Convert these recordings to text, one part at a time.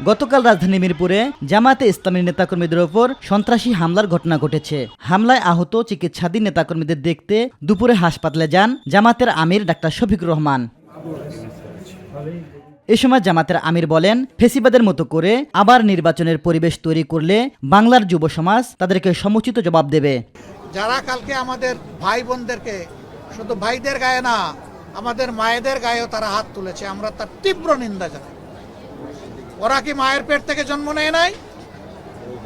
গতকাল রাজধানী মিরপুরে জামায়াতে ইসলামী নেতাকর্মীদের ওপর সন্ত্রাসী হামলার ঘটনা ঘটেছে। হামলায় আহত চিকিৎসাধীন নেতাকর্মীদের দেখতে দুপুরে হাসপাতালে যান জামায়াতের আমির ডাক্তার শফিকুর রহমান। এ সময় জামায়াতের আমির বলেন, ফেসিবাদের মতো করে আবার নির্বাচনের পরিবেশ তৈরি করলে বাংলার যুব সমাজ তাদেরকে সমুচিত জবাব দেবে। যারা কালকে আমাদের ভাই বোনদেরকে, শুধু ভাইদের গায়ে না, আমাদের মায়েদের গায়েও তারা হাত তুলেছে, আমরা তার তীব্র নিন্দা জানাই। ওরা কি মায়ের পেট থেকে জন্ম নেয় নাই?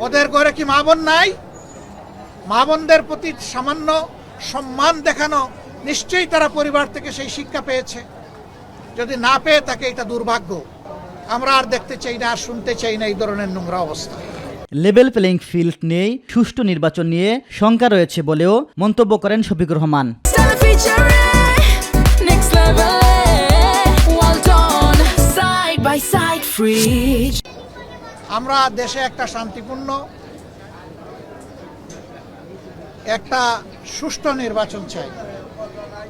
ওদের ঘরে কি মা বোন নাই? মা বোনদের প্রতি সামান্য সম্মান দেখানো, নিশ্চয়ই তারা পরিবার থেকে সেই শিক্ষা পেয়েছে। যদি না পেয়ে থাকে, এটা দুর্ভাগ্য। আমরা আর দেখতে চাই না, আর শুনতে চাই না এই ধরনের নোংরা অবস্থা। লেভেল প্লেইং ফিল্ড নিয়ে সুষ্ঠু নির্বাচন নিয়ে শঙ্কা রয়েছে বলেও মন্তব্য করেন শফিকুর রহমান। আমরা দেশে একটা শান্তিপূর্ণ, একটা সুষ্ঠু নির্বাচন চাই,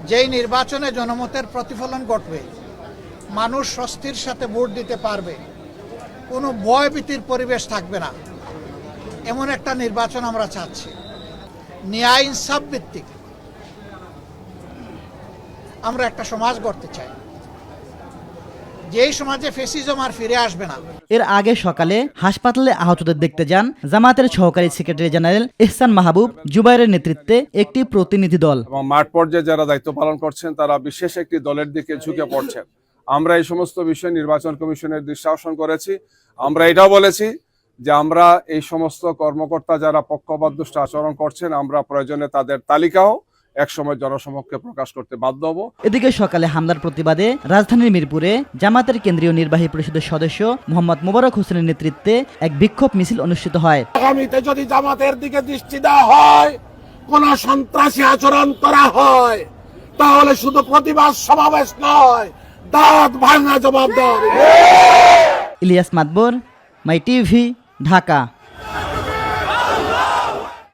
যেই নির্বাচনে জনমতের প্রতিফলন ঘটবে, মানুষ স্বস্তির সাথে ভোট দিতে পারবে, কোনো ভয়ভীতির পরিবেশ থাকবে না, এমন একটা নির্বাচন আমরা চাচ্ছি। ন্যায় ইনসাফ ভিত্তিক আমরা একটা সমাজ গড়তে চাই, যেই সমাজে ফ্যাসিজম আর ফিরে আসবে না। এর আগে সকালে হাসপাতালে আহতদের দেখতে যান জামায়াতের সহকারী সেক্রেটারি জেনারেল ইহসান মাহবুব জুবাইরের নেতৃত্বে একটি প্রতিনিধি দল। এবং মাঠ পর্যায়ে যারা দায়িত্ব পালন করছেন তারা বিশেষ একটি দলের দিকে ঝুঁকে পড়ছেন। আমরা এই সমস্ত বিষয়ে নির্বাচন কমিশনের দৃষ্টি আকর্ষণ করেছি। আমরা এটাও বলেছি যে আমরা এই সমস্ত কর্মকর্তা যারা পক্ষপাতদুষ্ট আচরণ করছেন, আমরা প্রয়োজনে তাদের তালিকাও একসময় জনসমক্ষে প্রকাশ করতে বাধ্য হব। এদিকে সকালে হামলার প্রতিবাদে রাজধানীর মিরপুরে জামায়াতের কেন্দ্রীয় নির্বাহী পরিষদের সদস্য মোহাম্মদ মোবারক হোসেনের নেতৃত্বে এক বিক্ষোভ মিছিল অনুষ্ঠিত হয়। আগামীতে যদি জামাতের দিকে দৃষ্টি দেওয়া হয়, কোন সন্ত্রাসী আচরণ করা হয়, তাহলে শুধু প্রতিবাদ সমাবেশ নয়, দাঁত ভাঙা জবাব দেওয়া হবে। ইলিয়াস মাতবর, মাই টিভি, ঢাকা।